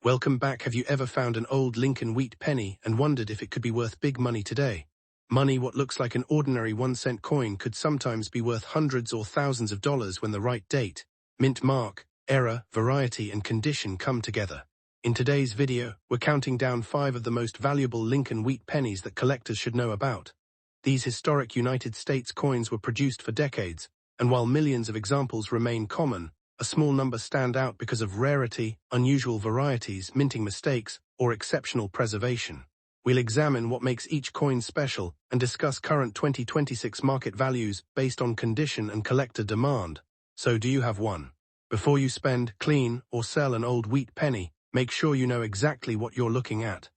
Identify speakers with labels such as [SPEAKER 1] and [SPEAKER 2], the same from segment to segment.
[SPEAKER 1] Welcome back. Have you ever found an old Lincoln Wheat penny and wondered if it could be worth big money today? Money, what looks like an ordinary 1-cent coin, could sometimes be worth hundreds or thousands of dollars when the right date, mint mark, era, variety and condition come together. In today's video, we're counting down 5 of the most valuable Lincoln Wheat pennies that collectors should know about. These historic United States coins were produced for decades, and while millions of examples remain common, a small number stand out because of rarity, unusual varieties, minting mistakes, or exceptional preservation. We'll examine what makes each coin special and discuss current 2026 market values based on condition and collector demand. So do you have one? Before you spend, clean, or sell an old wheat penny, make sure you know exactly what you're looking at.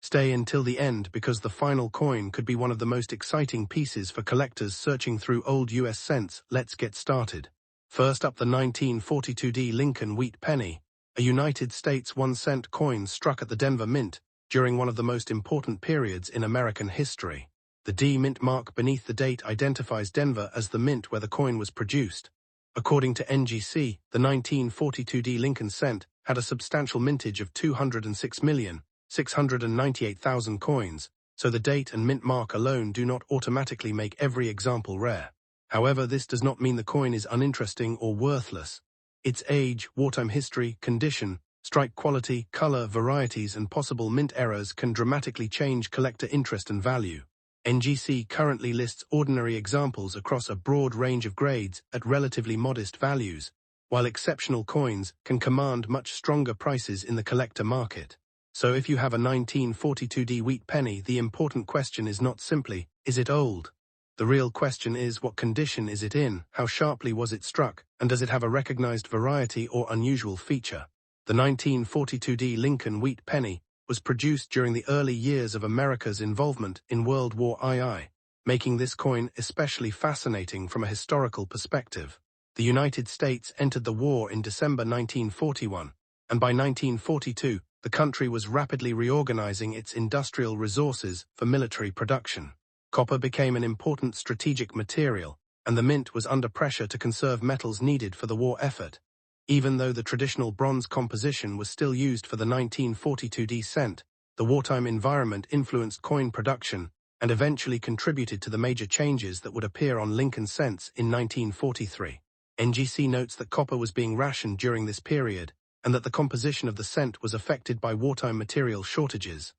[SPEAKER 1] Stay until the end because the final coin could be one of the most exciting pieces for collectors searching through old US cents. Let's get started. First up, the 1942 Lincoln Wheat Penny, a United States 1-cent coin struck at the Denver Mint during one of the most important periods in American history. The D mint mark beneath the date identifies Denver as the mint where the coin was produced. According to NGC, the 1942 Lincoln cent had a substantial mintage of 206,698,000 coins, so the date and mint mark alone do not automatically make every example rare. However, this does not mean the coin is uninteresting or worthless. Its age, wartime history, condition, strike quality, color, varieties, and possible mint errors can dramatically change collector interest and value. NGC currently lists ordinary examples across a broad range of grades at relatively modest values, while exceptional coins can command much stronger prices in the collector market. So if you have a 1942 wheat penny, the important question is not simply, is it old? The real question is, what condition is it in, how sharply was it struck, and does it have a recognized variety or unusual feature? The 1942 Lincoln Wheat Penny was produced during the early years of America's involvement in World War II, making this coin especially fascinating from a historical perspective. The United States entered the war in December 1941, and by 1942, the country was rapidly reorganizing its industrial resources for military production. Copper became an important strategic material, and the mint was under pressure to conserve metals needed for the war effort. Even though the traditional bronze composition was still used for the 1942 cent, the wartime environment influenced coin production and eventually contributed to the major changes that would appear on Lincoln cents in 1943. NGC notes that copper was being rationed during this period, and that the composition of the cent was affected by wartime material shortages.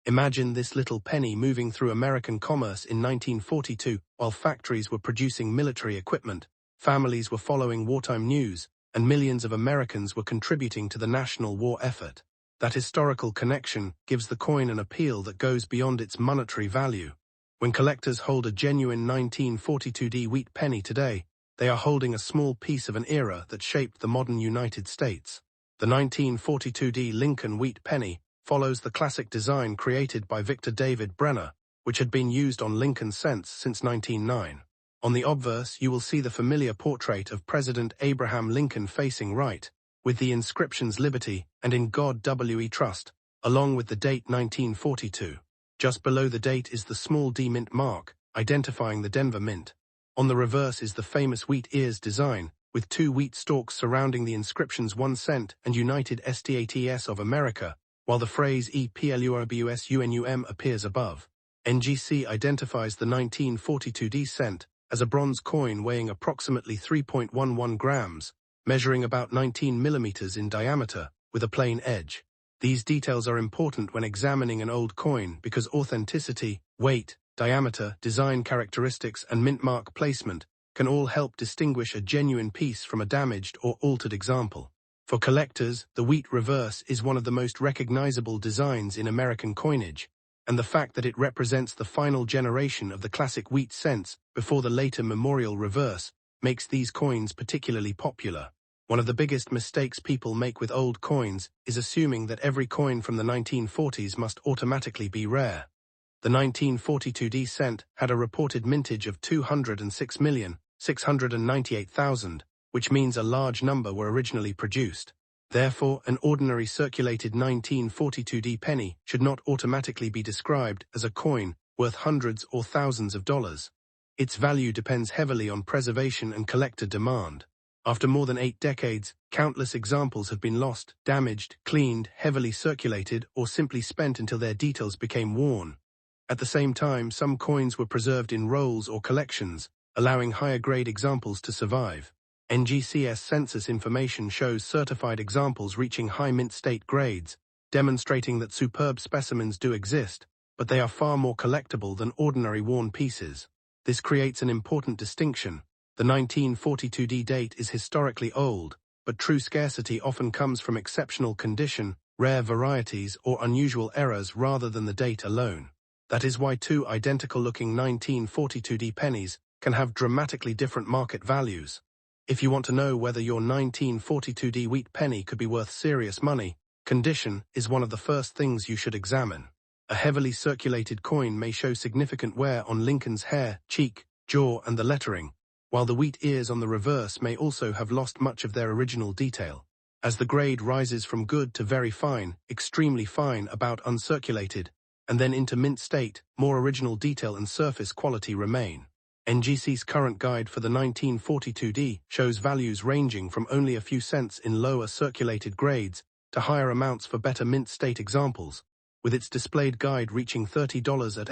[SPEAKER 1] Imagine this little penny moving through American commerce in 1942 while factories were producing military equipment, families were following wartime news, and millions of Americans were contributing to the national war effort. That historical connection gives the coin an appeal that goes beyond its monetary value. When collectors hold a genuine 1942 wheat penny today, they are holding a small piece of an era that shaped the modern United States. The 1942 Lincoln Wheat Penny follows the classic design created by Victor David Brenner, which had been used on Lincoln cents since 1909. On the obverse, you will see the familiar portrait of President Abraham Lincoln facing right, with the inscriptions Liberty and In God We Trust, along with the date 1942. Just below the date is the small D mint mark, identifying the Denver Mint. On the reverse is the famous wheat ears design, with 2 wheat stalks surrounding the inscriptions 1 cent and United States of America, while the phrase EPLURBUSUNUM appears above. NGC identifies the 1942 cent as a bronze coin weighing approximately 3.11 grams, measuring about 19 millimeters in diameter, with a plain edge. These details are important when examining an old coin because authenticity, weight, diameter, design characteristics, and mint mark placement can all help distinguish a genuine piece from a damaged or altered example. For collectors, the wheat reverse is one of the most recognizable designs in American coinage, and the fact that it represents the final generation of the classic wheat cents before the later memorial reverse makes these coins particularly popular. One of the biggest mistakes people make with old coins is assuming that every coin from the 1940s must automatically be rare. The 1942 cent had a reported mintage of 206,698,000, which means a large number were originally produced. Therefore, an ordinary circulated 1942 penny should not automatically be described as a coin worth hundreds or thousands of dollars. Its value depends heavily on preservation and collector demand. After more than 8 decades, countless examples have been lost, damaged, cleaned, heavily circulated, or simply spent until their details became worn. At the same time, some coins were preserved in rolls or collections, allowing higher-grade examples to survive. NGCS census information shows certified examples reaching high mint state grades, demonstrating that superb specimens do exist, but they are far more collectible than ordinary worn pieces. This creates an important distinction. The 1942D date is historically old, but true scarcity often comes from exceptional condition, rare varieties, or unusual errors rather than the date alone. That is why two identical-looking 1942D pennies can have dramatically different market values. If you want to know whether your 1942D wheat penny could be worth serious money, condition is one of the first things you should examine. A heavily circulated coin may show significant wear on Lincoln's hair, cheek, jaw, and the lettering, while the wheat ears on the reverse may also have lost much of their original detail. As the grade rises from good to very fine, extremely fine, about uncirculated, and then into mint state, more original detail and surface quality remain. NGC's current guide for the 1942D shows values ranging from only a few cents in lower circulated grades to higher amounts for better mint state examples, with its displayed guide reaching $30 at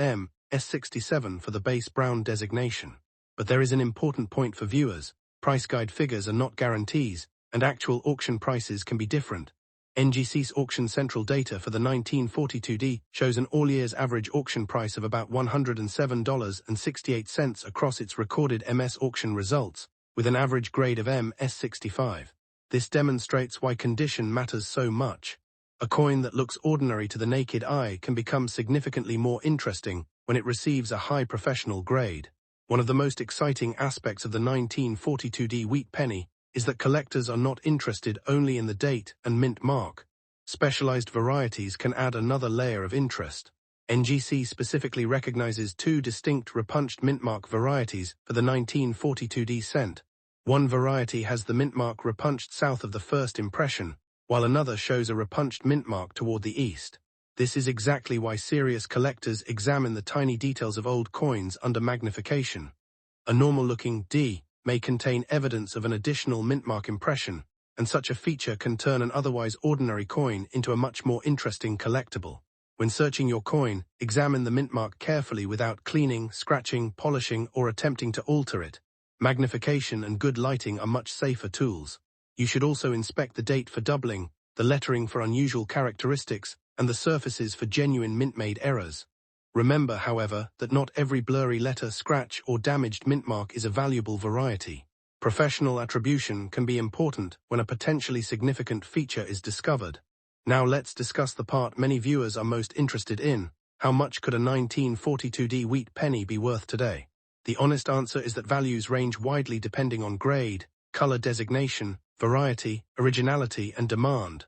[SPEAKER 1] MS67 for the base brown designation. But there is an important point for viewers: price guide figures are not guarantees, and actual auction prices can be different. NGC's auction central data for the 1942D shows an all-years average auction price of about $107.68 across its recorded MS auction results, with an average grade of MS65. This demonstrates why condition matters so much. A coin that looks ordinary to the naked eye can become significantly more interesting when it receives a high professional grade. One of the most exciting aspects of the 1942D wheat penny is that collectors are not interested only in the date and mint mark. Specialized varieties can add another layer of interest. NGC specifically recognizes two distinct repunched mint mark varieties for the 1942D cent. One variety has the mint mark repunched south of the first impression, while another shows a repunched mint mark toward the east. This is exactly why serious collectors examine the tiny details of old coins under magnification. A normal-looking D may contain evidence of an additional mintmark impression, and such a feature can turn an otherwise ordinary coin into a much more interesting collectible. When searching your coin, examine the mintmark carefully without cleaning, scratching, polishing, or attempting to alter it. Magnification and good lighting are much safer tools. You should also inspect the date for doubling, the lettering for unusual characteristics, and the surfaces for genuine mint-made errors. Remember, however, that not every blurry letter, scratch, or damaged mintmark is a valuable variety. Professional attribution can be important when a potentially significant feature is discovered. Now let's discuss the part many viewers are most interested in: how much could a 1942D wheat penny be worth today? The honest answer is that values range widely depending on grade, color designation, variety, originality, and demand.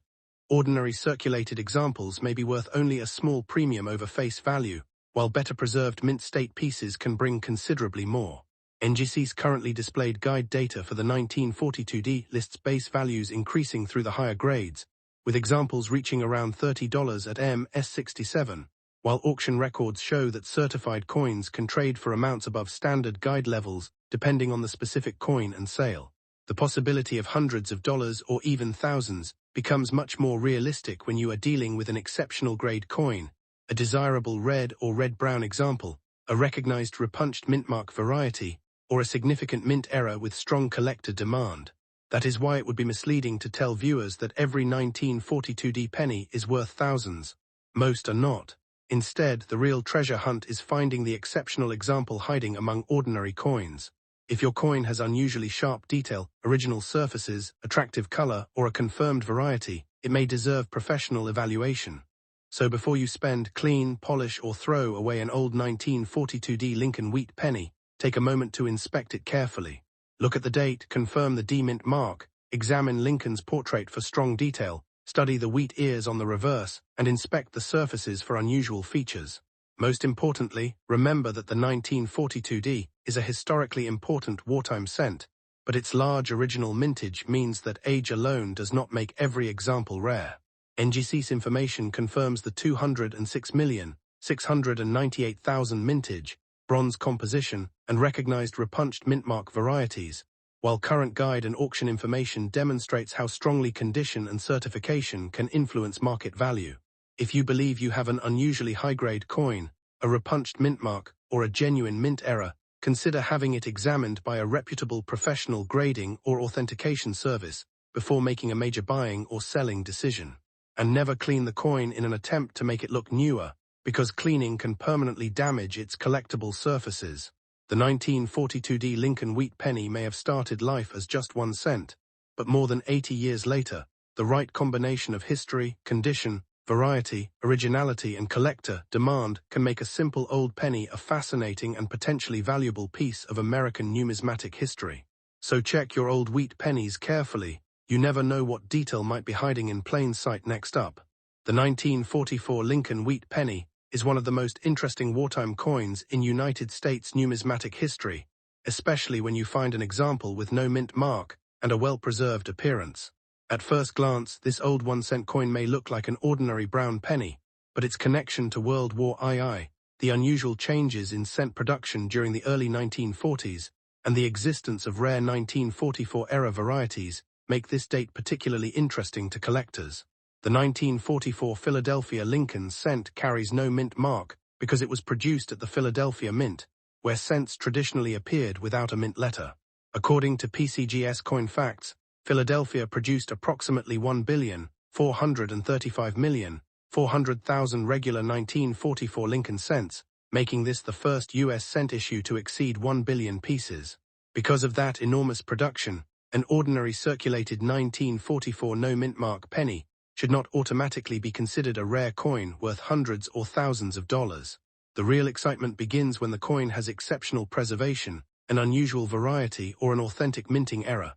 [SPEAKER 1] Ordinary circulated examples may be worth only a small premium over face value, while better preserved mint state pieces can bring considerably more. NGC's currently displayed guide data for the 1942D lists base values increasing through the higher grades, with examples reaching around $30 at MS67, while auction records show that certified coins can trade for amounts above standard guide levels depending on the specific coin and sale. The possibility of hundreds of dollars or even thousands becomes much more realistic when you are dealing with an exceptional grade coin, a desirable red or red-brown example, a recognized repunched mintmark variety, or a significant mint error with strong collector demand. That is why it would be misleading to tell viewers that every 1942D penny is worth thousands. Most are not. Instead, the real treasure hunt is finding the exceptional example hiding among ordinary coins. If your coin has unusually sharp detail, original surfaces, attractive color, or a confirmed variety, it may deserve professional evaluation. So before you spend, clean, polish, or throw away an old 1942D Lincoln Wheat penny, take a moment to inspect it carefully. Look at the date, confirm the D-mint mark, examine Lincoln's portrait for strong detail, study the wheat ears on the reverse, and inspect the surfaces for unusual features. Most importantly, remember that the 1942D is a historically important wartime cent, but its large original mintage means that age alone does not make every example rare. NGC's information confirms the 206,698,000 mintage, bronze composition, and recognized repunched mintmark varieties, while current guide and auction information demonstrates how strongly condition and certification can influence market value. If you believe you have an unusually high-grade coin, a repunched mint mark, or a genuine mint error, consider having it examined by a reputable professional grading or authentication service before making a major buying or selling decision. And never clean the coin in an attempt to make it look newer, because cleaning can permanently damage its collectible surfaces. The 1942 Lincoln Wheat Penny may have started life as just 1 cent, but more than 80 years later, the right combination of history, condition, variety, originality, and collector demand can make a simple old penny a fascinating and potentially valuable piece of American numismatic history. So check your old wheat pennies carefully. You never know what detail might be hiding in plain sight. Next up, the 1944 Lincoln Wheat Penny is one of the most interesting wartime coins in United States numismatic history, especially when you find an example with no mint mark and a well-preserved appearance. At first glance, this old 1-cent coin may look like an ordinary brown penny, but its connection to World War II, the unusual changes in cent production during the early 1940s, and the existence of rare 1944-era varieties make this date particularly interesting to collectors. The 1944 Philadelphia Lincoln cent carries no mint mark because it was produced at the Philadelphia Mint, where cents traditionally appeared without a mint letter. According to PCGS Coin Facts, Philadelphia produced approximately 1,435,400,000 regular 1944 Lincoln cents, making this the first U.S. cent issue to exceed 1 billion pieces. Because of that enormous production, an ordinary circulated 1944 no-mint mark penny should not automatically be considered a rare coin worth hundreds or thousands of dollars. The real excitement begins when the coin has exceptional preservation, an unusual variety, or an authentic minting error.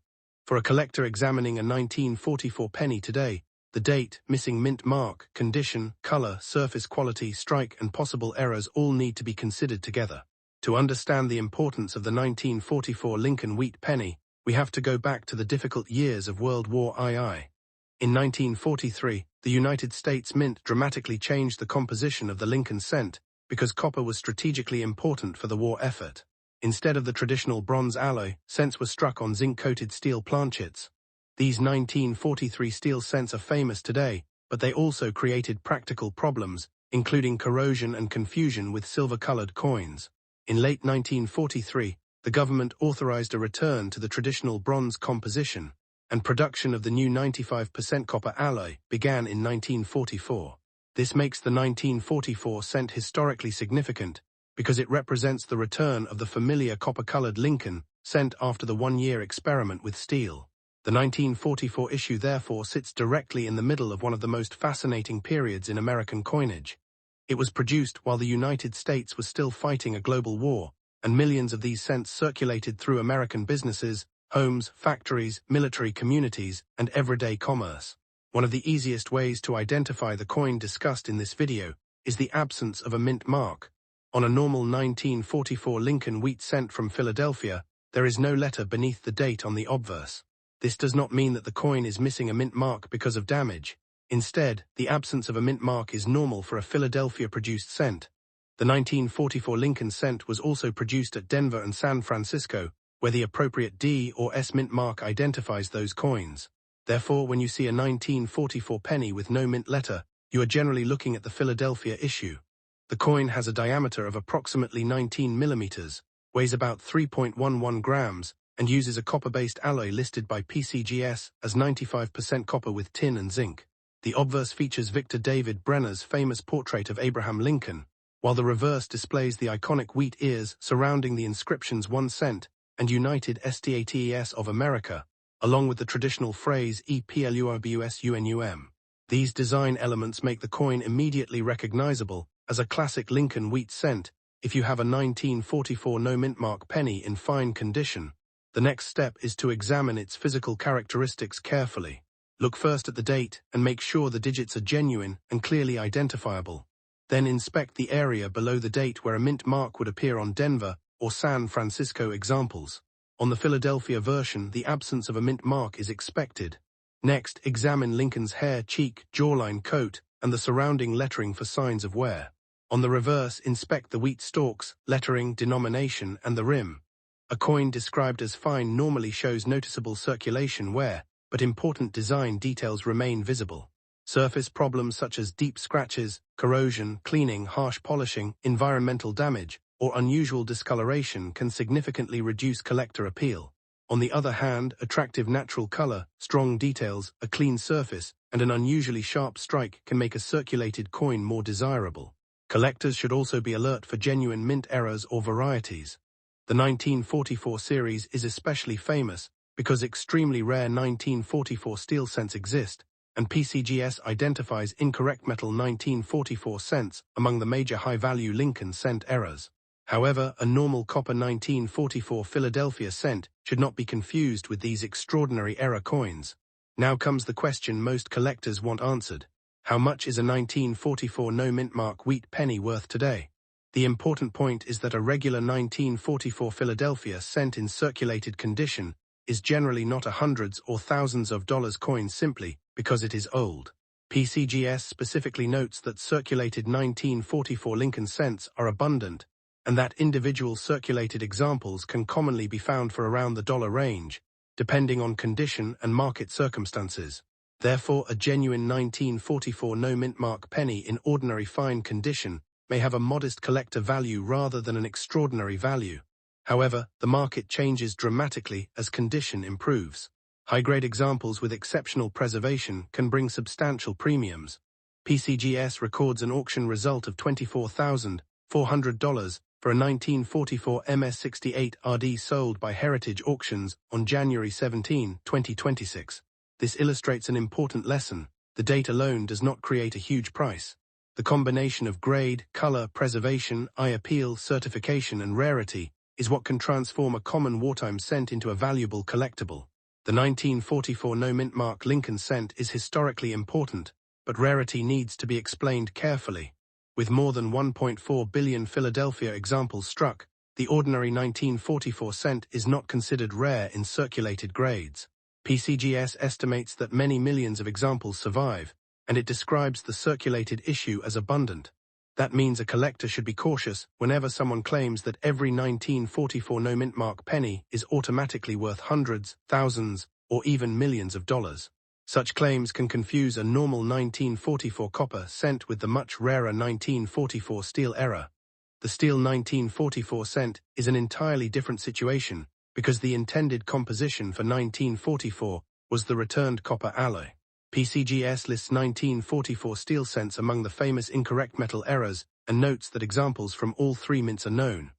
[SPEAKER 1] For a collector examining a 1944 penny today, the date, missing mint mark, condition, color, surface quality, strike, and possible errors all need to be considered together. To understand the importance of the 1944 Lincoln Wheat Penny, we have to go back to the difficult years of World War II. In 1943, the United States Mint dramatically changed the composition of the Lincoln cent because copper was strategically important for the war effort. Instead of the traditional bronze alloy, cents were struck on zinc-coated steel planchets. These 1943 steel cents are famous today, but they also created practical problems, including corrosion and confusion with silver-colored coins. In late 1943, the government authorized a return to the traditional bronze composition, and production of the new 95% copper alloy began in 1944. This makes the 1944 cent historically significant because it represents the return of the familiar copper-colored Lincoln cent after the 1-year experiment with steel. The 1944 issue therefore sits directly in the middle of one of the most fascinating periods in American coinage. It was produced while the United States was still fighting a global war, and millions of these cents circulated through American businesses, homes, factories, military communities, and everyday commerce. One of the easiest ways to identify the coin discussed in this video is the absence of a mint mark. On a normal 1944 Lincoln Wheat cent from Philadelphia, there is no letter beneath the date on the obverse. This does not mean that the coin is missing a mint mark because of damage. Instead, the absence of a mint mark is normal for a Philadelphia-produced cent. The 1944 Lincoln cent was also produced at Denver and San Francisco, where the appropriate D or S mint mark identifies those coins. Therefore, when you see a 1944 penny with no mint letter, you are generally looking at the Philadelphia issue. The coin has a diameter of approximately 19 millimeters, weighs about 3.11 grams, and uses a copper-based alloy listed by PCGS as 95% copper with tin and zinc. The obverse features Victor David Brenner's famous portrait of Abraham Lincoln, while the reverse displays the iconic wheat ears surrounding the inscriptions 1 cent and United States of America, along with the traditional phrase EPLURBUSUNUM. These design elements make the coin immediately recognizable as a classic Lincoln Wheat cent. If you have a 1944 no-mint mark penny in fine condition, the next step is to examine its physical characteristics carefully. Look first at the date and make sure the digits are genuine and clearly identifiable. Then inspect the area below the date where a mint mark would appear on Denver or San Francisco examples. On the Philadelphia version, the absence of a mint mark is expected. Next, examine Lincoln's hair, cheek, jawline, coat, and the surrounding lettering for signs of wear. On the reverse, inspect the wheat stalks, lettering, denomination, and the rim. A coin described as fine normally shows noticeable circulation wear, but important design details remain visible. Surface problems such as deep scratches, corrosion, cleaning, harsh polishing, environmental damage, or unusual discoloration can significantly reduce collector appeal. On the other hand, attractive natural color, strong details, a clean surface, and an unusually sharp strike can make a circulated coin more desirable. Collectors should also be alert for genuine mint errors or varieties. The 1944 series is especially famous because extremely rare 1944 steel cents exist, and PCGS identifies incorrect metal 1944 cents among the major high-value Lincoln cent errors. However, a normal copper 1944 Philadelphia cent should not be confused with these extraordinary error coins. Now comes the question most collectors want answered. How much is a 1944 no-mint mark wheat penny worth today? The important point is that a regular 1944 Philadelphia cent in circulated condition is generally not a hundreds or thousands of dollars coin simply because it is old. PCGS specifically notes that circulated 1944 Lincoln cents are abundant, and that individual circulated examples can commonly be found for around the dollar range, depending on condition and market circumstances. Therefore, a genuine 1944 no-mint mark penny in ordinary fine condition may have a modest collector value rather than an extraordinary value. However, the market changes dramatically as condition improves. High-grade examples with exceptional preservation can bring substantial premiums. PCGS records an auction result of $24,400 for a 1944 MS68 RD sold by Heritage Auctions on January 17, 2026. This illustrates an important lesson. The date alone does not create a huge price. The combination of grade, color, preservation, eye appeal, certification, and rarity is what can transform a common wartime cent into a valuable collectible. The 1944 no-mint mark Lincoln cent is historically important, but rarity needs to be explained carefully. With more than 1.4 billion Philadelphia examples struck, the ordinary 1944 cent is not considered rare in circulated grades. PCGS estimates that many millions of examples survive, and it describes the circulated issue as abundant. That means a collector should be cautious whenever someone claims that every 1944 no-mint mark penny is automatically worth hundreds, thousands, or even millions of dollars. Such claims can confuse a normal 1944 copper cent with the much rarer 1944 steel error. The steel 1944 cent is an entirely different situation because the intended composition for 1944 was the returned copper alloy. PCGS lists 1944 steel cents among the famous incorrect metal errors and notes that examples from all three mints are known.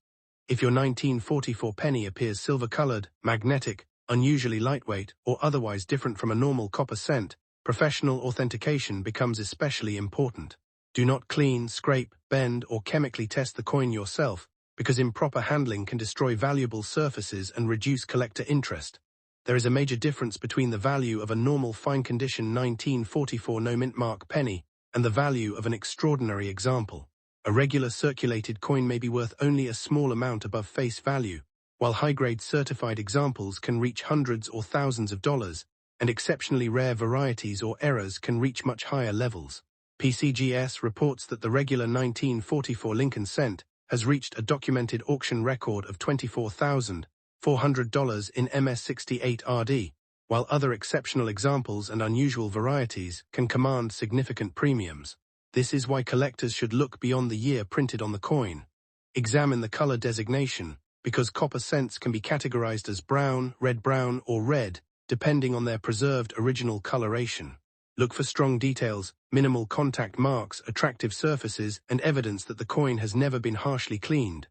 [SPEAKER 1] If your 1944 penny appears silver-colored, magnetic, unusually lightweight, or otherwise different from a normal copper cent, professional authentication becomes especially important. Do not clean, scrape, bend, or chemically test the coin yourself, because improper handling can destroy valuable surfaces and reduce collector interest. There is a major difference between the value of a normal fine-condition 1944 no-mint mark penny and the value of an extraordinary example. A regular circulated coin may be worth only a small amount above face value, while high-grade certified examples can reach hundreds or thousands of dollars, and exceptionally rare varieties or errors can reach much higher levels. PCGS reports that the regular 1944 Lincoln cent has reached a documented auction record of $24,400 in MS68 RD, while other exceptional examples and unusual varieties can command significant premiums. This is why collectors should look beyond the year printed on the coin. Examine the color designation, because copper cents can be categorized as brown, red-brown, or red, depending on their preserved original coloration. Look for strong details, minimal contact marks, attractive surfaces, and evidence that the coin has never been harshly cleaned.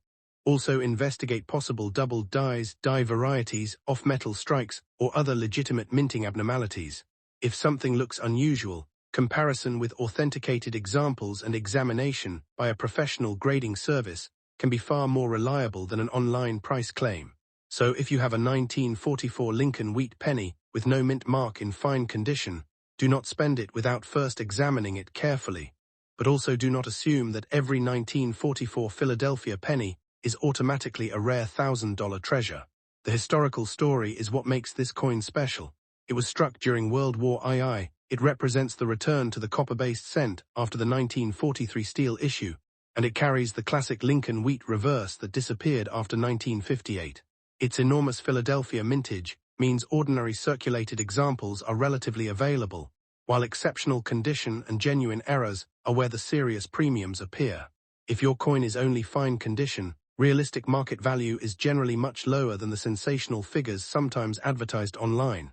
[SPEAKER 1] Also investigate possible doubled dyes, dye varieties, off-metal strikes, or other legitimate minting abnormalities. If something looks unusual, comparison with authenticated examples and examination by a professional grading service can be far more reliable than an online price claim. So if you have a 1944 Lincoln Wheat Penny with no mint mark in fine condition, do not spend it without first examining it carefully. But also do not assume that every 1944 Philadelphia penny is automatically a rare $1,000 treasure. The historical story is what makes this coin special. It was struck during World War II. It represents the return to the copper-based cent after the 1943 steel issue, and it carries the classic Lincoln wheat reverse that disappeared after 1958. Its enormous Philadelphia mintage means ordinary circulated examples are relatively available, while exceptional condition and genuine errors are where the serious premiums appear. If your coin is only fine condition, realistic market value is generally much lower than the sensational figures sometimes advertised online.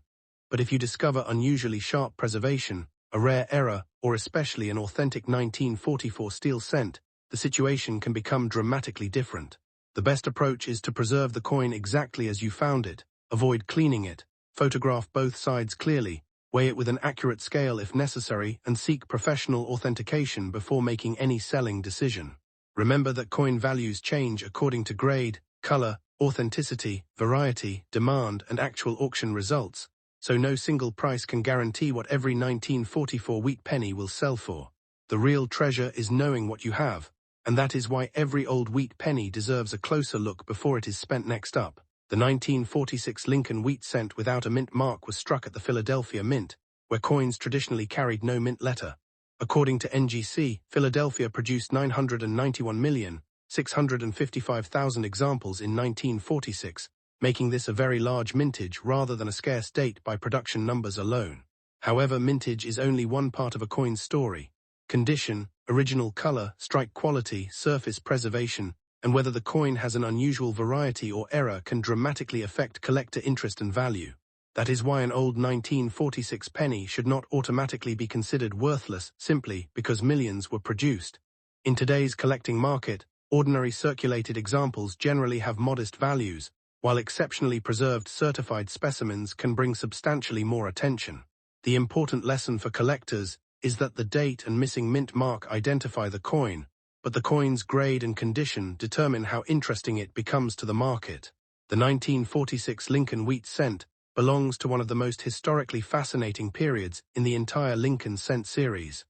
[SPEAKER 1] But if you discover unusually sharp preservation, a rare error, or especially an authentic 1944 steel cent, the situation can become dramatically different. The best approach is to preserve the coin exactly as you found it, avoid cleaning it, photograph both sides clearly, weigh it with an accurate scale if necessary, and seek professional authentication before making any selling decision. Remember that coin values change according to grade, color, authenticity, variety, demand, and actual auction results, so no single price can guarantee what every 1944 wheat penny will sell for. The real treasure is knowing what you have, and that is why every old wheat penny deserves a closer look before it is spent. Next up, the 1946 Lincoln Wheat cent without a mint mark was struck at the Philadelphia Mint, where coins traditionally carried no mint letter. According to NGC, Philadelphia produced 991,655,000 examples in 1946, making this a very large mintage rather than a scarce date by production numbers alone. However, mintage is only one part of a coin's story. Condition, original color, strike quality, surface preservation, and whether the coin has an unusual variety or error can dramatically affect collector interest and value. That is why an old 1946 penny should not automatically be considered worthless simply because millions were produced. In today's collecting market, ordinary circulated examples generally have modest values, while exceptionally preserved certified specimens can bring substantially more attention. The important lesson for collectors is that the date and missing mint mark identify the coin, but the coin's grade and condition determine how interesting it becomes to the market. The 1946 Lincoln Wheat cent belongs to one of the most historically fascinating periods in the entire Lincoln cent series.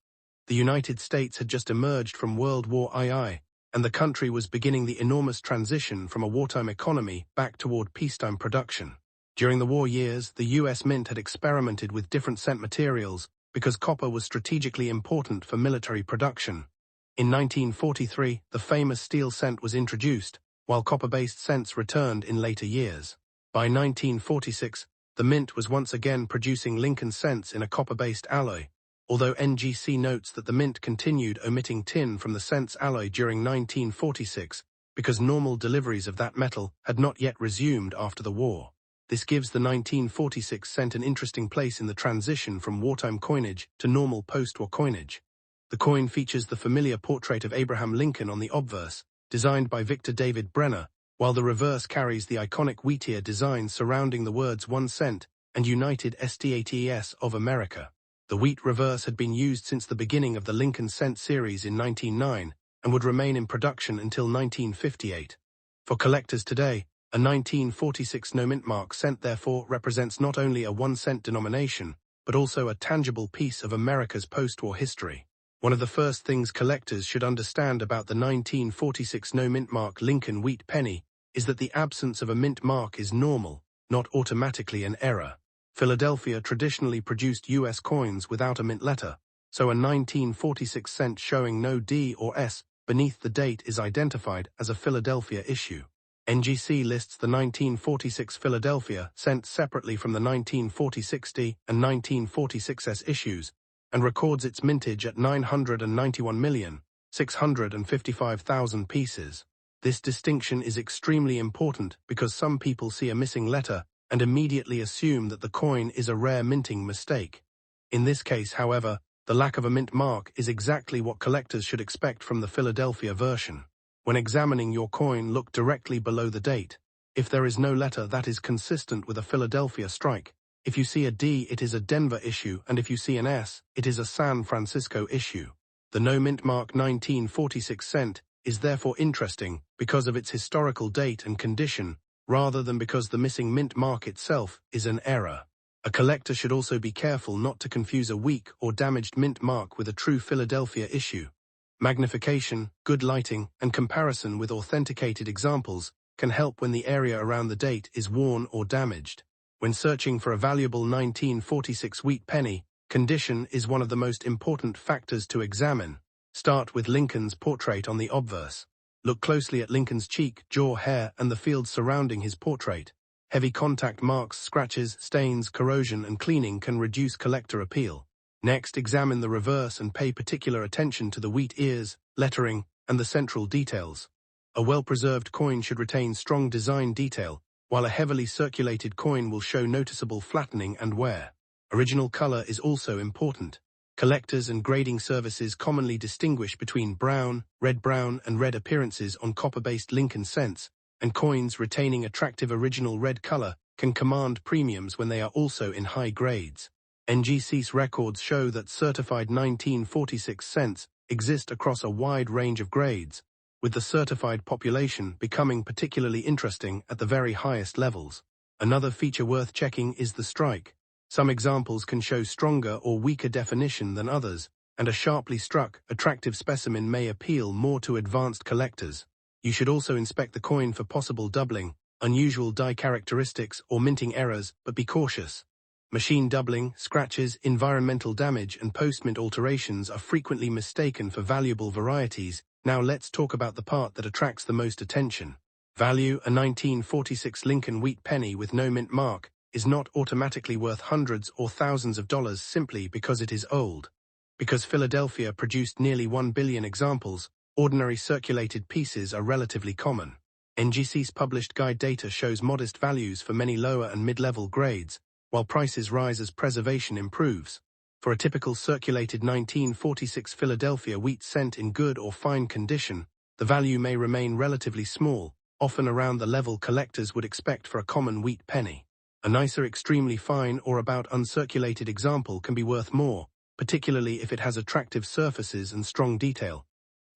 [SPEAKER 1] The United States had just emerged from World War II, and the country was beginning the enormous transition from a wartime economy back toward peacetime production. During the war years, the U.S. Mint had experimented with different cent materials because copper was strategically important for military production. In 1943, the famous steel cent was introduced, while copper-based cents returned in later years. By 1946, the Mint was once again producing Lincoln cents in a copper-based alloy, although NGC notes that the Mint continued omitting tin from the cents alloy during 1946 because normal deliveries of that metal had not yet resumed after the war. This gives the 1946 cent an interesting place in the transition from wartime coinage to normal post-war coinage. The coin features the familiar portrait of Abraham Lincoln on the obverse, designed by Victor David Brenner, while the reverse carries the iconic wheatear design surrounding the words 1 cent and United States of America. The wheat reverse had been used since the beginning of the Lincoln cent series in 1909 and would remain in production until 1958. For collectors today, a 1946 no-mint mark cent therefore represents not only a 1 cent denomination, but also a tangible piece of America's post-war history. One of the first things collectors should understand about the 1946 no-mint mark Lincoln Wheat Penny is that the absence of a mint mark is normal, not automatically an error. Philadelphia traditionally produced U.S. coins without a mint letter, so a 1946 cent showing no D or S beneath the date is identified as a Philadelphia issue. NGC lists the 1946 Philadelphia cent separately from the 1946 D and 1946S issues, and records its mintage at 991,655,000 pieces. This distinction is extremely important because some people see a missing letter and immediately assume that the coin is a rare minting mistake. In this case, however, the lack of a mint mark is exactly what collectors should expect from the Philadelphia version. When examining your coin, look directly below the date. If there is no letter, that is consistent with a Philadelphia strike. If you see a D, it is a Denver issue, and if you see an S, it is a San Francisco issue. The no-mint mark 1946 cent is therefore interesting because of its historical date and condition, rather than because the missing mint mark itself is an error. A collector should also be careful not to confuse a weak or damaged mint mark with a true Philadelphia issue. Magnification, good lighting, and comparison with authenticated examples can help when the area around the date is worn or damaged. When searching for a valuable 1946 wheat penny, condition is one of the most important factors to examine. Start with Lincoln's portrait on the obverse. Look closely at Lincoln's cheek, jaw, hair, and the fields surrounding his portrait. Heavy contact marks, scratches, stains, corrosion, and cleaning can reduce collector appeal. Next, examine the reverse and pay particular attention to the wheat ears, lettering, and the central details. A well-preserved coin should retain strong design detail, while a heavily circulated coin will show noticeable flattening and wear. Original color is also important. Collectors and grading services commonly distinguish between brown, and red appearances on copper-based Lincoln cents, and coins retaining attractive original red color can command premiums when they are also in high grades. NGC's records show that certified 1946 cents exist across a wide range of grades, with the certified population becoming particularly interesting at the very highest levels. Another feature worth checking is the strike. Some examples can show stronger or weaker definition than others, and a sharply struck, attractive specimen may appeal more to advanced collectors. You should also inspect the coin for possible doubling, unusual die characteristics, or minting errors, but be cautious. Machine doubling, scratches, environmental damage, and post-mint alterations are frequently mistaken for valuable varieties. Now let's talk about the part that attracts the most attention. Value: a 1946 Lincoln Wheat penny with no mint mark is not automatically worth hundreds or thousands of dollars simply because it is old. Because Philadelphia produced nearly 1 billion examples, ordinary circulated pieces are relatively common. NGC's published guide data shows modest values for many lower and mid-level grades, while prices rise as preservation improves. For a typical circulated 1946 Philadelphia wheat cent in good or fine condition, the value may remain relatively small, often around the level collectors would expect for a common wheat penny. A nicer extremely fine or about uncirculated example can be worth more, particularly if it has attractive surfaces and strong detail.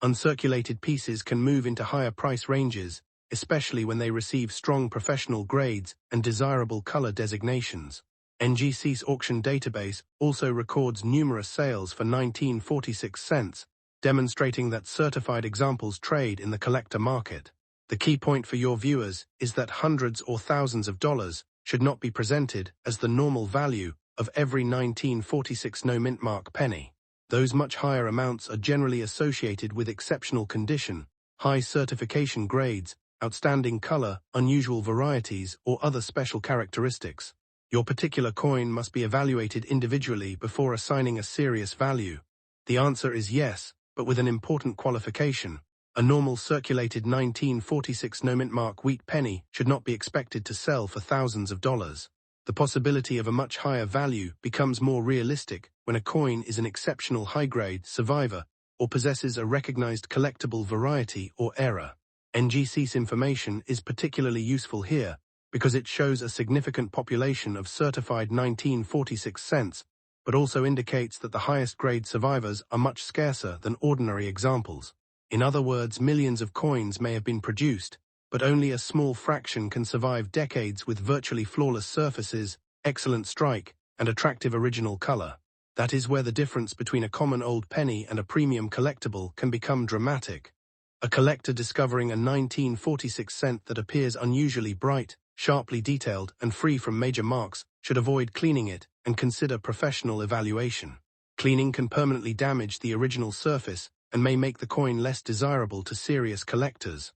[SPEAKER 1] Uncirculated pieces can move into higher price ranges, especially when they receive strong professional grades and desirable color designations. NGC's auction database also records numerous sales for 1946 cents, demonstrating that certified examples trade in the collector market. The key point for your viewers is that hundreds or thousands of dollars should not be presented as the normal value of every 1946 no-mint mark penny. Those much higher amounts are generally associated with exceptional condition, high certification grades, outstanding color, unusual varieties, or other special characteristics. Your particular coin must be evaluated individually before assigning a serious value. The answer is yes, but with an important qualification. A normal circulated 1946 no-mint mark wheat penny should not be expected to sell for thousands of dollars. The possibility of a much higher value becomes more realistic when a coin is an exceptional high-grade survivor or possesses a recognized collectible variety or era. NGC's information is particularly useful here because it shows a significant population of certified 1946 cents, but also indicates that the highest grade survivors are much scarcer than ordinary examples. In other words, millions of coins may have been produced, but only a small fraction can survive decades with virtually flawless surfaces, excellent strike, and attractive original color. That is where the difference between a common old penny and a premium collectible can become dramatic. A collector discovering a 1946 cent that appears unusually bright, sharply detailed, and free from major marks should avoid cleaning it and consider professional evaluation. Cleaning can permanently damage the original surface and may make the coin less desirable to serious collectors.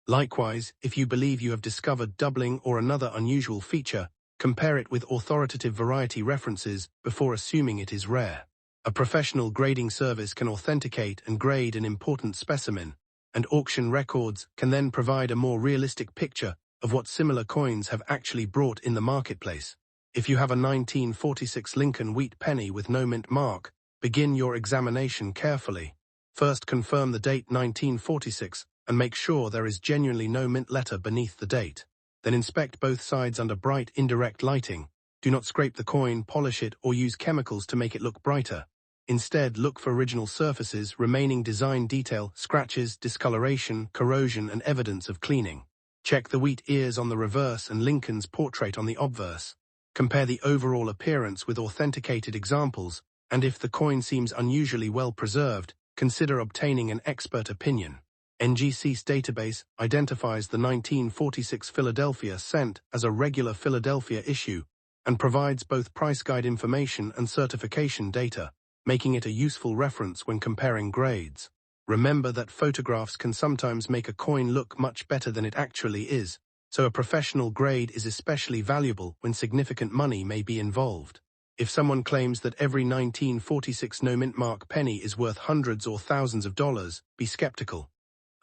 [SPEAKER 1] Likewise, if you believe you have discovered doubling or another unusual feature, compare it with authoritative variety references before assuming it is rare. A professional grading service can authenticate and grade an important specimen, and auction records can then provide a more realistic picture of what similar coins have actually brought in the marketplace. If you have a 1946 Lincoln Wheat penny with no mint mark, begin your examination carefully. First, confirm the date 1946 and make sure there is genuinely no mint letter beneath the date. Then inspect both sides under bright indirect lighting. Do not scrape the coin, polish it, or use chemicals to make it look brighter. Instead, look for original surfaces, remaining design detail, scratches, discoloration, corrosion, and evidence of cleaning. Check the wheat ears on the reverse and Lincoln's portrait on the obverse. Compare the overall appearance with authenticated examples, and if the coin seems unusually well preserved, consider obtaining an expert opinion. NGC's database identifies the 1946 Philadelphia cent as a regular Philadelphia issue and provides both price guide information and certification data, making it a useful reference when comparing grades. Remember that photographs can sometimes make a coin look much better than it actually is, so a professional grade is especially valuable when significant money may be involved. If someone claims that every 1946 no-mint mark penny is worth hundreds or thousands of dollars, be skeptical.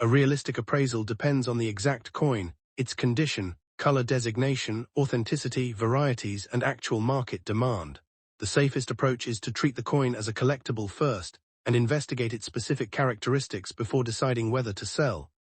[SPEAKER 1] A realistic appraisal depends on the exact coin, its condition, color designation, authenticity, varieties, and actual market demand. The safest approach is to treat the coin as a collectible first and investigate its specific characteristics before deciding whether to sell.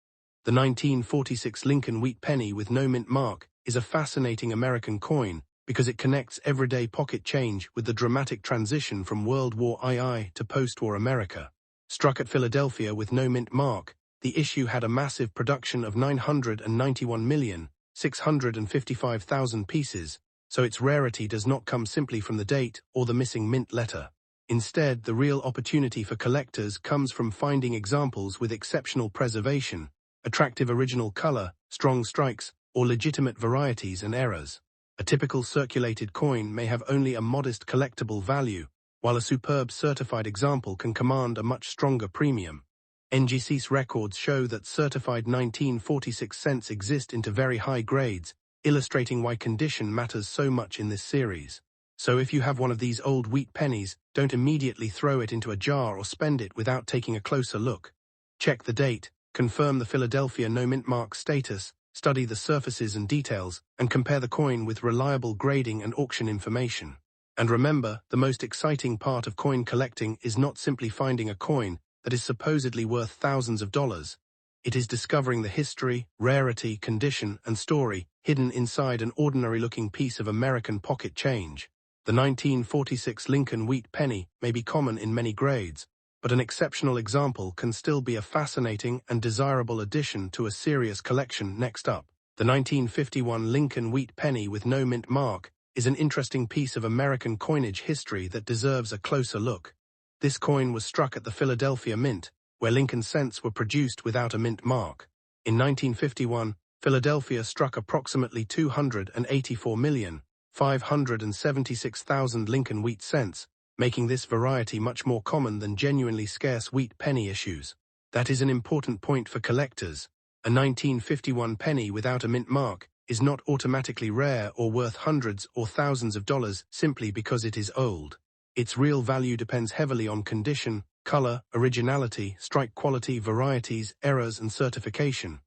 [SPEAKER 1] The 1946 Lincoln Wheat Penny with no mint mark is a fascinating American coin because it connects everyday pocket change with the dramatic transition from World War II to post-war America. Struck at Philadelphia with no mint mark, the issue had a massive production of 991,655,000 pieces, so its rarity does not come simply from the date or the missing mint letter. Instead, the real opportunity for collectors comes from finding examples with exceptional preservation, attractive original color, strong strikes, or legitimate varieties and errors. A typical circulated coin may have only a modest collectible value, while a superb certified example can command a much stronger premium. NGC's records show that certified 1946 cents exist into very high grades, illustrating why condition matters so much in this series. So if you have one of these old wheat pennies, don't immediately throw it into a jar or spend it without taking a closer look. Check the date, confirm the Philadelphia no-mint mark status, study the surfaces and details, and compare the coin with reliable grading and auction information. And remember, the most exciting part of coin collecting is not simply finding a coin that is supposedly worth thousands of dollars. It is discovering the history, rarity, condition, and story hidden inside an ordinary-looking piece of American pocket change. The 1946 Lincoln Wheat Penny may be common in many grades, but an exceptional example can still be a fascinating and desirable addition to a serious collection. Next up, the 1951 Lincoln Wheat Penny with no mint mark is an interesting piece of American coinage history that deserves a closer look. This coin was struck at the Philadelphia Mint, where Lincoln cents were produced without a mint mark. In 1951, Philadelphia struck approximately 284,576,000 Lincoln wheat cents, making this variety much more common than genuinely scarce wheat penny issues. That is an important point for collectors. A 1951 penny without a mint mark is not automatically rare or worth hundreds or thousands of dollars simply because it is old. Its real value depends heavily on condition, color, originality, strike quality, varieties, errors, and certification.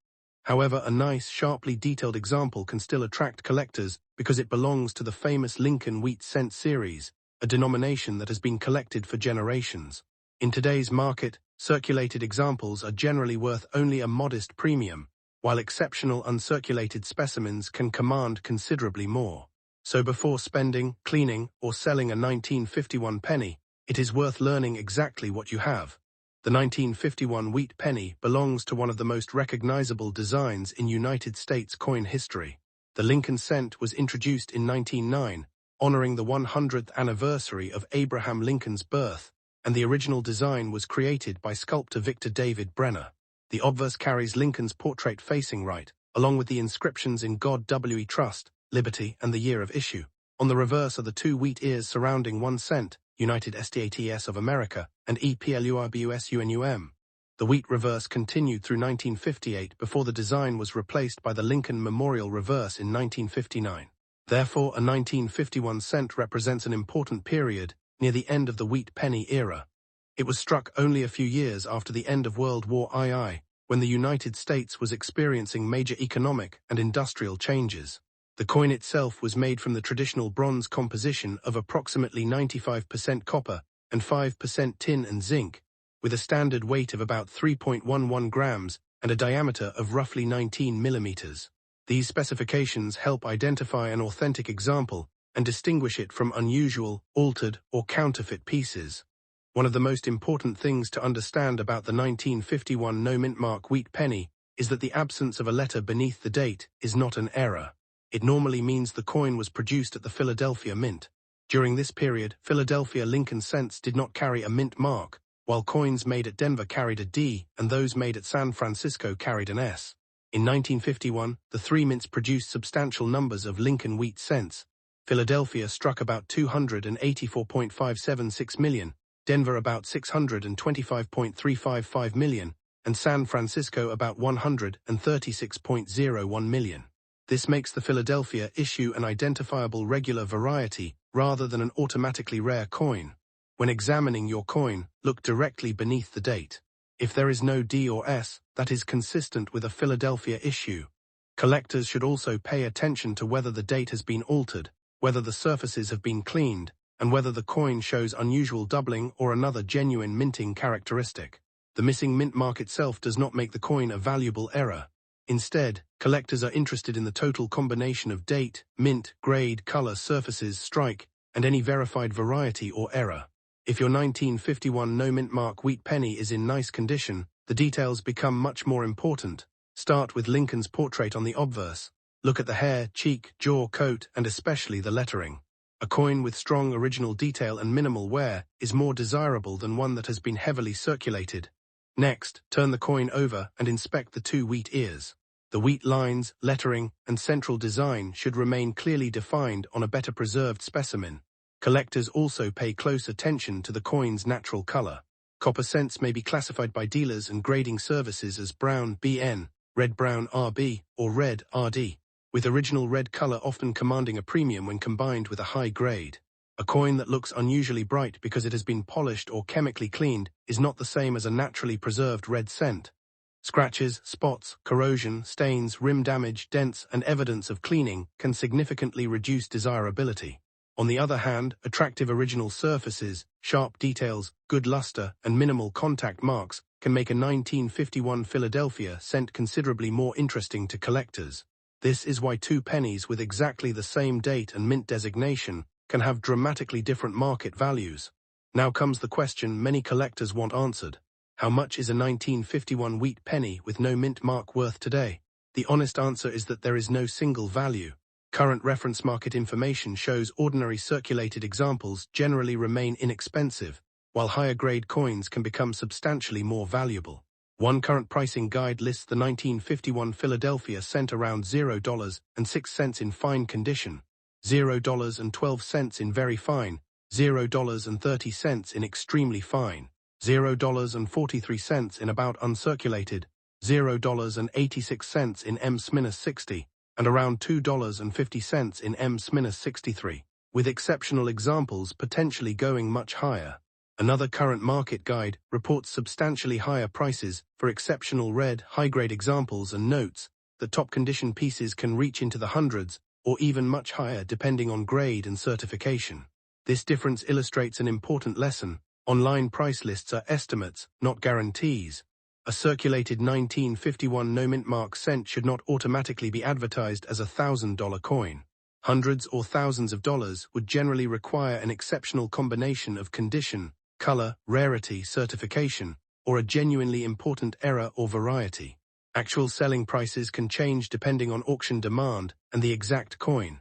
[SPEAKER 1] However, a nice, sharply detailed example can still attract collectors because it belongs to the famous Lincoln Wheat Cent series, a denomination that has been collected for generations. In today's market, circulated examples are generally worth only a modest premium, while exceptional uncirculated specimens can command considerably more. So before spending, cleaning, or selling a 1951 penny, it is worth learning exactly what you have. The 1951 wheat penny belongs to one of the most recognizable designs in United States coin history. The Lincoln cent was introduced in 1909, honoring the 100th anniversary of Abraham Lincoln's birth, and the original design was created by sculptor Victor David Brenner. The obverse carries Lincoln's portrait facing right, along with the inscriptions in God We Trust, Liberty, and the year of issue. On the reverse are the two wheat ears surrounding 1 cent, United States of America, and EPLURBUSUNUM. The wheat reverse continued through 1958 before the design was replaced by the Lincoln Memorial reverse in 1959. Therefore, a 1951 cent represents an important period near the end of the wheat penny era. It was struck only a few years after the end of World War II, when the United States was experiencing major economic and industrial changes. The coin itself was made from the traditional bronze composition of approximately 95% copper and 5% tin and zinc, with a standard weight of about 3.11 grams and a diameter of roughly 19 millimeters. These specifications help identify an authentic example and distinguish it from unusual, altered, or counterfeit pieces. One of the most important things to understand about the 1951 no-mint mark wheat penny is that the absence of a letter beneath the date is not an error. It normally means the coin was produced at the Philadelphia Mint. During this period, Philadelphia Lincoln cents did not carry a mint mark, while coins made at Denver carried a D and those made at San Francisco carried an S. In 1951, the three mints produced substantial numbers of Lincoln wheat cents. Philadelphia struck about 284.576 million, Denver about 625.355 million, and San Francisco about 136.01 million. This makes the Philadelphia issue an identifiable regular variety rather than an automatically rare coin. When examining your coin, look directly beneath the date. If there is no D or S, that is consistent with a Philadelphia issue. Collectors should also pay attention to whether the date has been altered, whether the surfaces have been cleaned, and whether the coin shows unusual doubling or another genuine minting characteristic. The missing mint mark itself does not make the coin a valuable error. Instead, collectors are interested in the total combination of date, mint, grade, color, surfaces, strike, and any verified variety or error. If your 1951 no-mint mark wheat penny is in nice condition, the details become much more important. Start with Lincoln's portrait on the obverse. Look at the hair, cheek, jaw, coat, and especially the lettering. A coin with strong original detail and minimal wear is more desirable than one that has been heavily circulated. Next, turn the coin over and inspect the two wheat ears. The wheat lines, lettering, and central design should remain clearly defined on a better preserved specimen. Collectors also pay close attention to the coin's natural color. Copper cents may be classified by dealers and grading services as brown BN, red-brown RB, or red RD, with original red color often commanding a premium when combined with a high grade. A coin that looks unusually bright because it has been polished or chemically cleaned is not the same as a naturally preserved red cent. Scratches, spots, corrosion, stains, rim damage, dents, and evidence of cleaning can significantly reduce desirability. On the other hand, attractive original surfaces, sharp details, good luster, and minimal contact marks can make a 1951 Philadelphia cent considerably more interesting to collectors. This is why two pennies with exactly the same date and mint designation can have dramatically different market values. Now comes the question many collectors want answered. How much is a 1951 wheat penny with no mint mark worth today? The honest answer is that there is no single value. Current reference market information shows ordinary circulated examples generally remain inexpensive, while higher-grade coins can become substantially more valuable. One current pricing guide lists the 1951 Philadelphia cent around $0.06 in fine condition, $0.12 in very fine, $0.30 in extremely fine, $0.43 in about uncirculated, $0.86 in M-60, and around $2.50 in M-63, with exceptional examples potentially going much higher. Another current market guide reports substantially higher prices for exceptional red, high-grade examples and notes that top-condition pieces can reach into the hundreds or even much higher depending on grade and certification. This difference illustrates an important lesson. Online price lists are estimates, not guarantees. A circulated 1951 no-mint mark cent should not automatically be advertised as a $1,000 coin. Hundreds or thousands of dollars would generally require an exceptional combination of condition, color, rarity, certification, or a genuinely important error or variety. Actual selling prices can change depending on auction demand and the exact coin.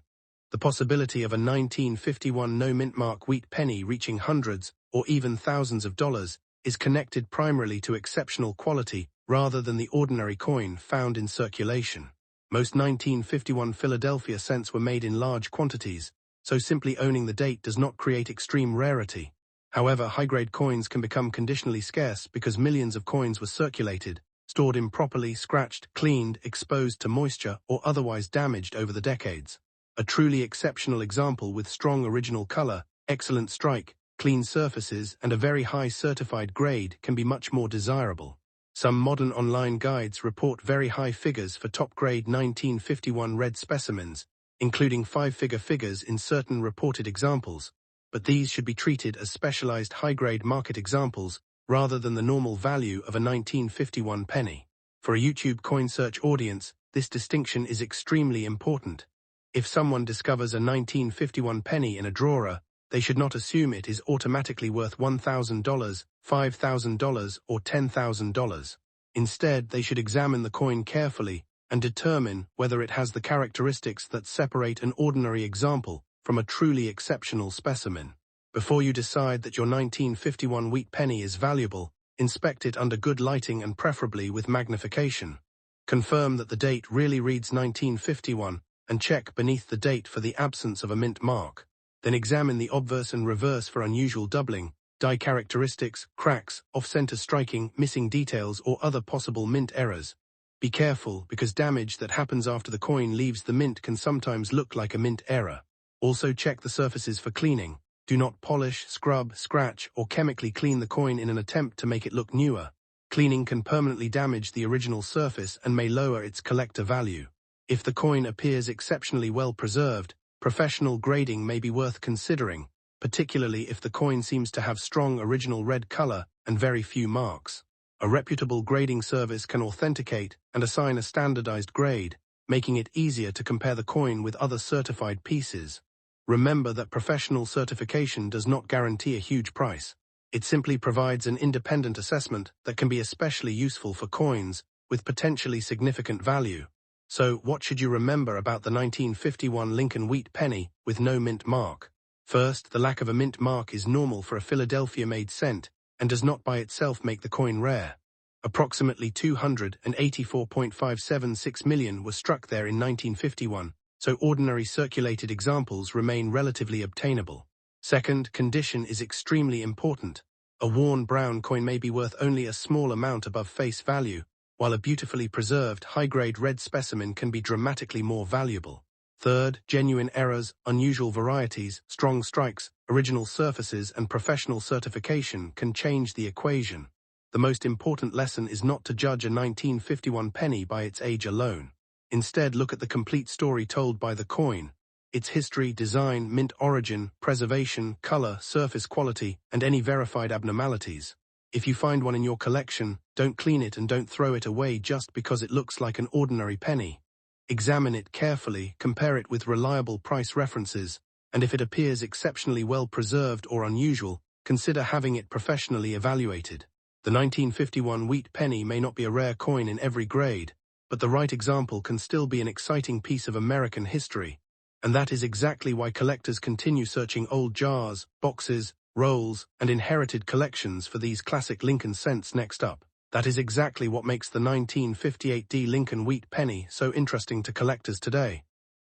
[SPEAKER 1] The possibility of a 1951 no-mint mark wheat penny reaching hundreds or even thousands of dollars is connected primarily to exceptional quality rather than the ordinary coin found in circulation. Most 1951 Philadelphia cents were made in large quantities, so simply owning the date does not create extreme rarity. However, high-grade coins can become conditionally scarce because millions of coins were circulated, stored improperly, scratched, cleaned, exposed to moisture, or otherwise damaged over the decades. A truly exceptional example with strong original color, excellent strike, clean surfaces, and a very high certified grade can be much more desirable. Some modern online guides report very high figures for top-grade 1951 red specimens, including five-figure figures in certain reported examples, but these should be treated as specialized high-grade market examples rather than the normal value of a 1951 penny. For a YouTube coin search audience, this distinction is extremely important. If someone discovers a 1951 penny in a drawer, they should not assume it is automatically worth $1,000, $5,000, or $10,000. Instead, they should examine the coin carefully and determine whether it has the characteristics that separate an ordinary example from a truly exceptional specimen. Before you decide that your 1951 wheat penny is valuable, inspect it under good lighting and preferably with magnification. Confirm that the date really reads 1951 and check beneath the date for the absence of a mint mark. Then examine the obverse and reverse for unusual doubling, die characteristics, cracks, off-center striking, missing details, or other possible mint errors. Be careful, because damage that happens after the coin leaves the mint can sometimes look like a mint error. Also check the surfaces for cleaning. Do not polish, scrub, scratch, or chemically clean the coin in an attempt to make it look newer. Cleaning can permanently damage the original surface and may lower its collector value. If the coin appears exceptionally well preserved, professional grading may be worth considering, particularly if the coin seems to have strong original red color and very few marks. A reputable grading service can authenticate and assign a standardized grade, making it easier to compare the coin with other certified pieces. Remember that professional certification does not guarantee a huge price. It simply provides an independent assessment that can be especially useful for coins with potentially significant value. So, what should you remember about the 1951 Lincoln Wheat Penny with no mint mark? First, the lack of a mint mark is normal for a Philadelphia-made cent and does not by itself make the coin rare. Approximately 284.576 million were struck there in 1951, so ordinary circulated examples remain relatively obtainable. Second, condition is extremely important. A worn brown coin may be worth only a small amount above face value, while a beautifully preserved, high-grade red specimen can be dramatically more valuable. Third, genuine errors, unusual varieties, strong strikes, original surfaces, and professional certification can change the equation. The most important lesson is not to judge a 1951 penny by its age alone. Instead, look at the complete story told by the coin: its history, design, mint origin, preservation, color, surface quality, and any verified abnormalities. If you find one in your collection, don't clean it and don't throw it away just because it looks like an ordinary penny. Examine it carefully, compare it with reliable price references, and if it appears exceptionally well preserved or unusual, consider having it professionally evaluated. The 1951 wheat penny may not be a rare coin in every grade, but the right example can still be an exciting piece of American history. And that is exactly why collectors continue searching old jars, boxes, rolls, and inherited collections for these classic Lincoln cents. Next up, that is exactly what makes the 1958 Lincoln Wheat Penny so interesting to collectors today.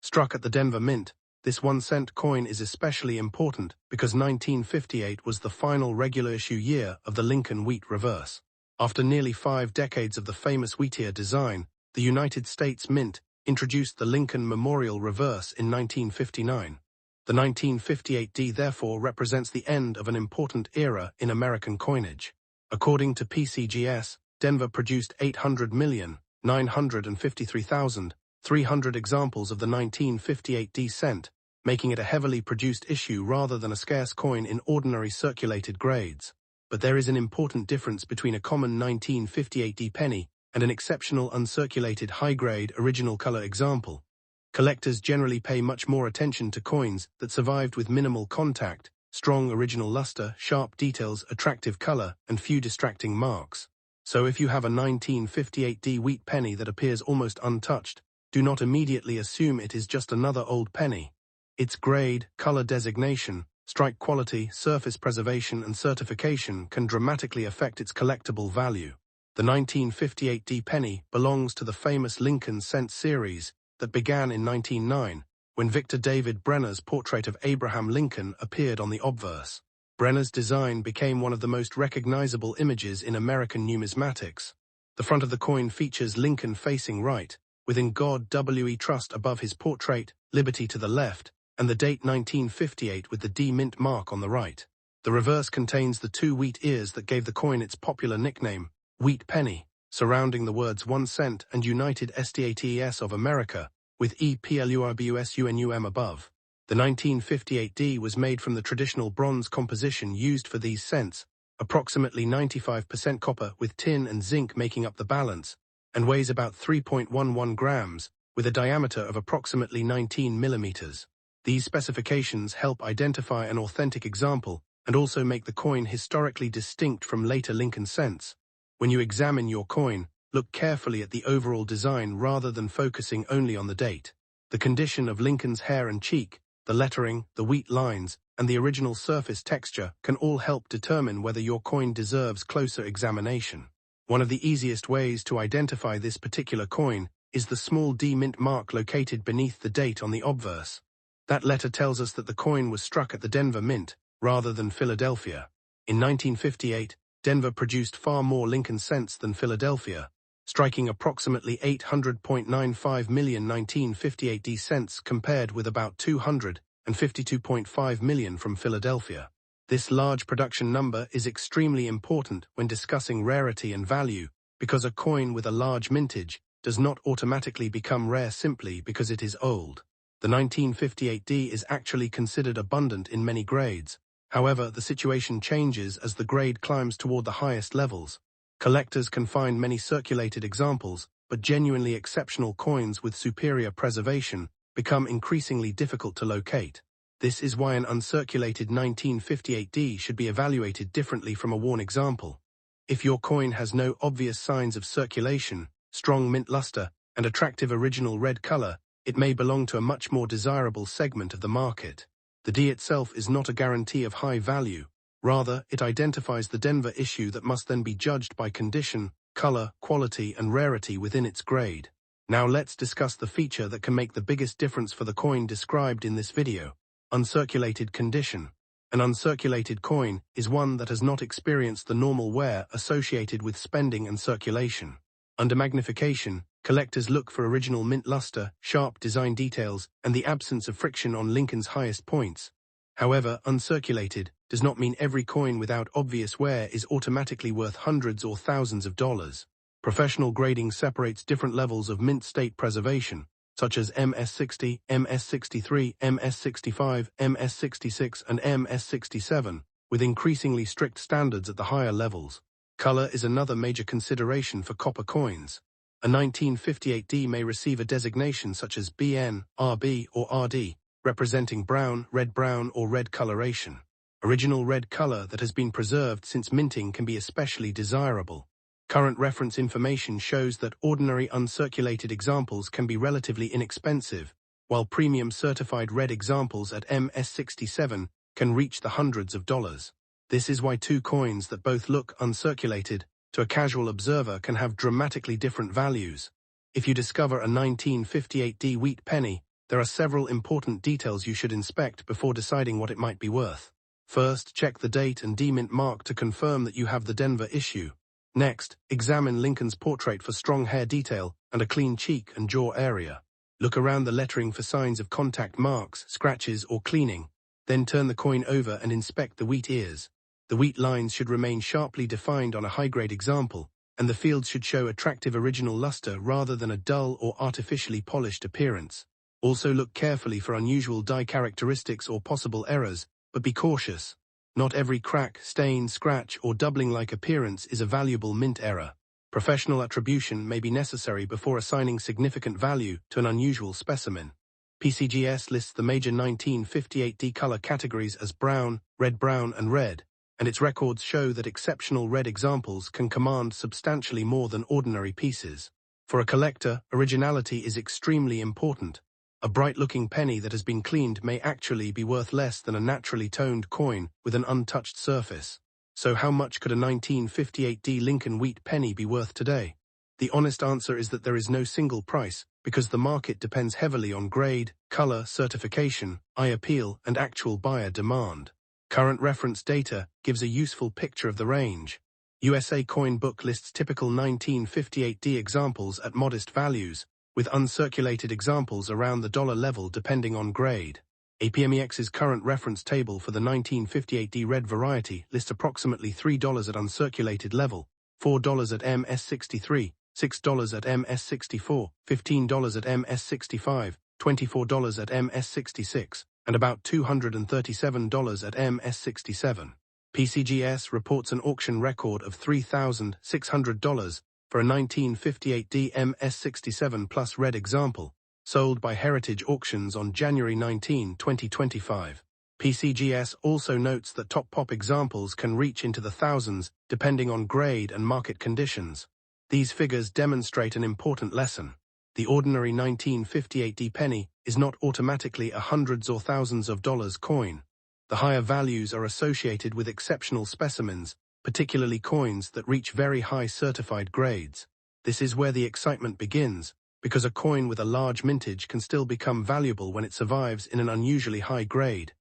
[SPEAKER 1] Struck at the Denver Mint, this 1-cent coin is especially important because 1958 was the final regular issue year of the Lincoln Wheat Reverse. After nearly 5 decades of the famous wheatier design, the United States Mint introduced the Lincoln Memorial Reverse in 1959. The 1958 therefore represents the end of an important era in American coinage. According to PCGS, Denver produced 800,953,300 examples of the 1958 cent, making it a heavily produced issue rather than a scarce coin in ordinary circulated grades. But there is an important difference between a common 1958 penny and an exceptional uncirculated high-grade original color example. Collectors generally pay much more attention to coins that survived with minimal contact, strong original luster, sharp details, attractive color, and few distracting marks. So if you have a 1958 wheat penny that appears almost untouched, do not immediately assume it is just another old penny. Its grade, color designation, strike quality, surface preservation, and certification can dramatically affect its collectible value. The 1958 penny belongs to the famous Lincoln cent series that began in 1909, when Victor David Brenner's portrait of Abraham Lincoln appeared on the obverse. Brenner's design became one of the most recognizable images in American numismatics. The front of the coin features Lincoln facing right, with "In God We Trust" above his portrait, "Liberty" to the left, and the date 1958 with the D mint mark on the right. The reverse contains the 2 wheat ears that gave the coin its popular nickname, Wheat Penny, surrounding the words 1 cent and United States of America, with EPLURBUSUNUM above. The 1958 was made from the traditional bronze composition used for these cents, approximately 95% copper with tin and zinc making up the balance, and weighs about 3.11 grams, with a diameter of approximately 19 millimeters. These specifications help identify an authentic example and also make the coin historically distinct from later Lincoln cents. When you examine your coin, look carefully at the overall design rather than focusing only on the date. The condition of Lincoln's hair and cheek, the lettering, the wheat lines, and the original surface texture can all help determine whether your coin deserves closer examination. One of the easiest ways to identify this particular coin is the small D mint mark located beneath the date on the obverse. That letter tells us that the coin was struck at the Denver Mint, rather than Philadelphia. In 1958, Denver produced far more Lincoln cents than Philadelphia, striking approximately 800.95 million 1958 cents compared with about 252.5 million from Philadelphia. This large production number is extremely important when discussing rarity and value, because a coin with a large mintage does not automatically become rare simply because it is old. The 1958D is actually considered abundant in many grades. However, the situation changes as the grade climbs toward the highest levels. Collectors can find many circulated examples, but genuinely exceptional coins with superior preservation become increasingly difficult to locate. This is why an uncirculated 1958D should be evaluated differently from a worn example. If your coin has no obvious signs of circulation, strong mint luster, and attractive original red color, it may belong to a much more desirable segment of the market. The D itself is not a guarantee of high value. Rather, it identifies the Denver issue that must then be judged by condition, color, quality, and rarity within its grade. Now let's discuss the feature that can make the biggest difference for the coin described in this video: uncirculated condition. An uncirculated coin is one that has not experienced the normal wear associated with spending and circulation. Under magnification, collectors look for original mint luster, sharp design details, and the absence of friction on Lincoln's highest points. However, uncirculated does not mean every coin without obvious wear is automatically worth hundreds or thousands of dollars. Professional grading separates different levels of mint state preservation, such as MS60, MS63, MS65, MS66, and MS67, with increasingly strict standards at the higher levels. Color is another major consideration for copper coins. A 1958D may receive a designation such as BN, RB, or RD, representing brown, or red coloration. Original red color that has been preserved since minting can be especially desirable. Current reference information shows that ordinary uncirculated examples can be relatively inexpensive, while premium certified red examples at MS67 can reach the hundreds of dollars. This is why two coins that both look uncirculated to a casual observer can have dramatically different values. If you discover a 1958D wheat penny, there are several important details you should inspect before deciding what it might be worth. First, check the date and D-mint mark to confirm that you have the Denver issue. Next, examine Lincoln's portrait for strong hair detail and a clean cheek and jaw area. Look around the lettering for signs of contact marks, scratches, or cleaning. Then turn the coin over and inspect the wheat ears. The wheat lines should remain sharply defined on a high-grade example, and the fields should show attractive original luster rather than a dull or artificially polished appearance. Also look carefully for unusual die characteristics or possible errors, but be cautious. Not every crack, stain, scratch, or doubling-like appearance is a valuable mint error. Professional attribution may be necessary before assigning significant value to an unusual specimen. PCGS lists the major 1958D color categories as brown, and red, and its records show that exceptional red examples can command substantially more than ordinary pieces. For a collector, originality is extremely important. A bright-looking penny that has been cleaned may actually be worth less than a naturally toned coin with an untouched surface. So how much could a 1958D Lincoln Wheat Penny be worth today? The honest answer is that there is no single price, because the market depends heavily on grade, color, certification, eye appeal, and actual buyer demand. Current reference data gives a useful picture of the range. USA Coin Book lists typical 1958D examples at modest values, with uncirculated examples around the dollar level depending on grade. APMEX's current reference table for the 1958D red variety lists approximately $3 at uncirculated level, $4 at MS63, $6 at MS64, $15 at MS65, $24 at MS66, and about $237 at MS67. PCGS reports an auction record of $3,600 for a 1958D MS67 Plus red example, sold by Heritage Auctions on January 19, 2025. PCGS also notes that top pop examples can reach into the thousands depending on grade and market conditions. These figures demonstrate an important lesson. The ordinary 1958D penny is not automatically a hundreds or thousands of dollars coin. The higher values are associated with exceptional specimens, particularly coins that reach very high certified grades. This is where the excitement begins, because a coin with a large mintage can still become valuable when it survives in an unusually high grade.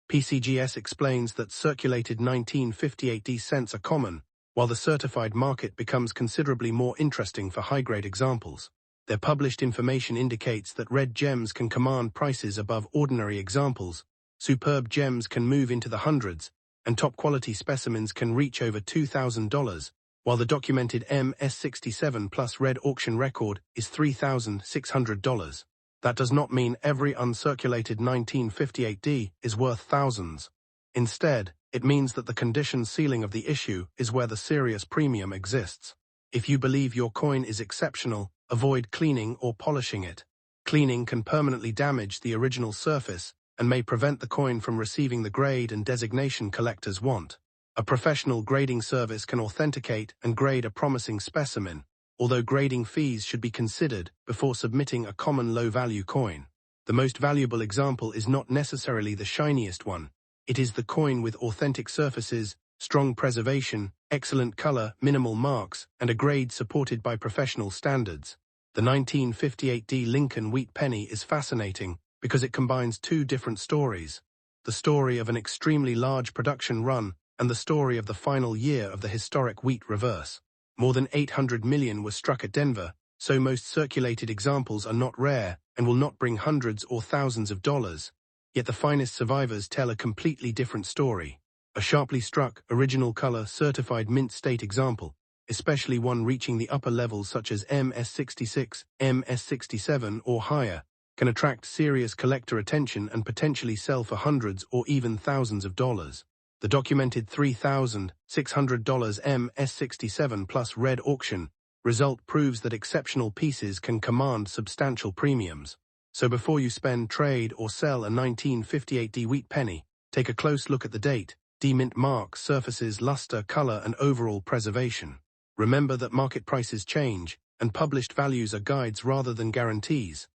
[SPEAKER 1] PCGS explains that circulated 1958D cents are common, while the certified market becomes considerably more interesting for high-grade examples. Their published information indicates that red gems can command prices above ordinary examples, superb gems can move into the hundreds, and top-quality specimens can reach over $2,000, while the documented MS67 plus red auction record is $3,600. That does not mean every uncirculated 1958D is worth thousands. Instead, it means that the condition ceiling of the issue is where the serious premium exists. If you believe your coin is exceptional, avoid cleaning or polishing it. Cleaning can permanently damage the original surface and may prevent the coin from receiving the grade and designation collectors want. A professional grading service can authenticate and grade a promising specimen, although grading fees should be considered before submitting a common low-value coin. The most valuable example is not necessarily the shiniest one. It is the coin with authentic surfaces, strong preservation, excellent color, minimal marks, and a grade supported by professional standards. The 1958D Lincoln Wheat Penny is fascinating because it combines two different stories: the story of an extremely large production run and the story of the final year of the historic wheat reverse. More than 800 million were struck at Denver, so most circulated examples are not rare and will not bring hundreds or thousands of dollars. Yet the finest survivors tell a completely different story. A sharply struck, original color, certified mint state example, especially one reaching the upper levels such as MS66, MS67 or higher, can attract serious collector attention and potentially sell for hundreds or even thousands of dollars. The documented $3,600 MS67 plus red auction result proves that exceptional pieces can command substantial premiums. So before you spend, trade, or sell a 1958D wheat penny, take a close look at the date, D-mint mark, surfaces, luster, color, and overall preservation. Remember that market prices change, and published values are guides rather than guarantees.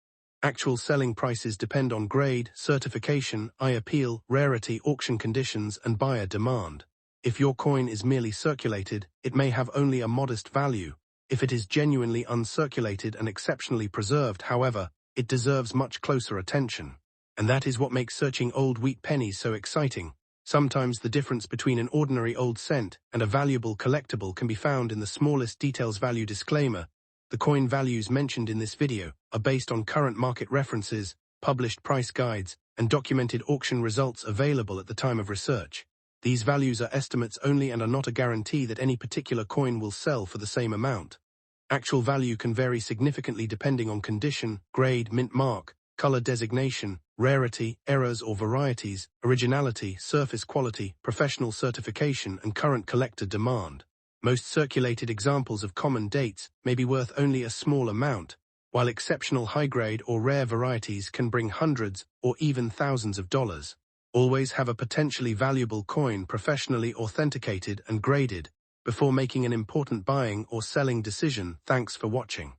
[SPEAKER 1] Actual selling prices depend on grade, certification, eye appeal, rarity, auction conditions, and buyer demand. If your coin is merely circulated, it may have only a modest value. If it is genuinely uncirculated and exceptionally preserved, however, it deserves much closer attention. And that is what makes searching old wheat pennies so exciting. Sometimes the difference between an ordinary old cent and a valuable collectible can be found in the smallest details. Value disclaimer: the coin values mentioned in this video are based on current market references, published price guides, and documented auction results available at the time of research. These values are estimates only and are not a guarantee that any particular coin will sell for the same amount. Actual value can vary significantly depending on condition, grade, mint mark, color designation, rarity, errors or varieties, originality, surface quality, professional certification, and current collector demand. Most circulated examples of common dates may be worth only a small amount, while exceptional high-grade or rare varieties can bring hundreds or even thousands of dollars. Always have a potentially valuable coin professionally authenticated and graded before making an important buying or selling decision. Thanks for watching.